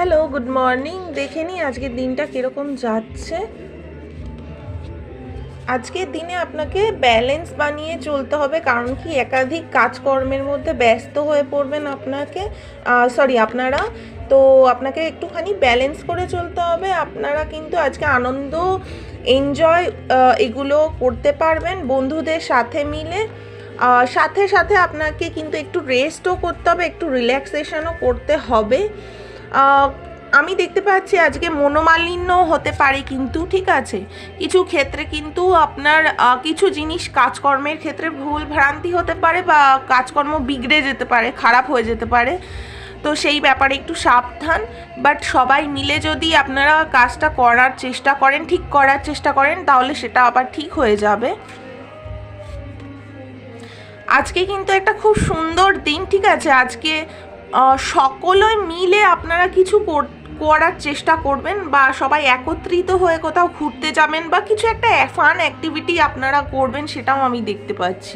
Hello, good morning. দেখে নিই আজকের দিনটা কীরকম যাচ্ছে। আজকের দিনে আপনাকে ব্যালেন্স বানিয়ে চলতে হবে, কারণ কি একাধিক কাজকর্মের মধ্যে ব্যস্ত হয়ে পড়বেন আপনারা। তো আপনাকে একটুখানি ব্যালেন্স করে চলতে হবে। আপনারা কিন্তু আজকে আনন্দ, এনজয় এগুলো করতে পারবেন বন্ধুদের সাথে মিলে। সাথে সাথে আপনাকে কিন্তু একটু রেস্টও করতে হবে, একটু রিল্যাক্সেশনও করতে হবে। আমি দেখতে পাচ্ছি আজকে মনোমালিন্য হতে পারে, কিন্তু ঠিক আছে, কিছু ক্ষেত্রে কিন্তু আপনার কিছু জিনিস কাজকর্মের ক্ষেত্রে ভুল ভ্রান্তি হতে পারে বা কাজকর্ম বিগড়ে যেতে পারে, খারাপ হয়ে যেতে পারে। তো সেই ব্যাপারে একটু সাবধান। বাট সবাই মিলে যদি আপনারা কাজটা করার চেষ্টা করেন, ঠিক করার চেষ্টা করেন, তাহলে সেটা আবার ঠিক হয়ে যাবে। আজকে কিন্তু একটা খুব সুন্দর দিন, ঠিক আছে। আজকে সকলে মিলে আপনারা কিছু করার চেষ্টা করবেন, বা সবাই একত্রিত হয়ে কোথাও ঘুরতে যাবেন, বা কিছু একটা ফান অ্যাক্টিভিটি আপনারা করবেন, সেটাও আমি দেখতে পাচ্ছি।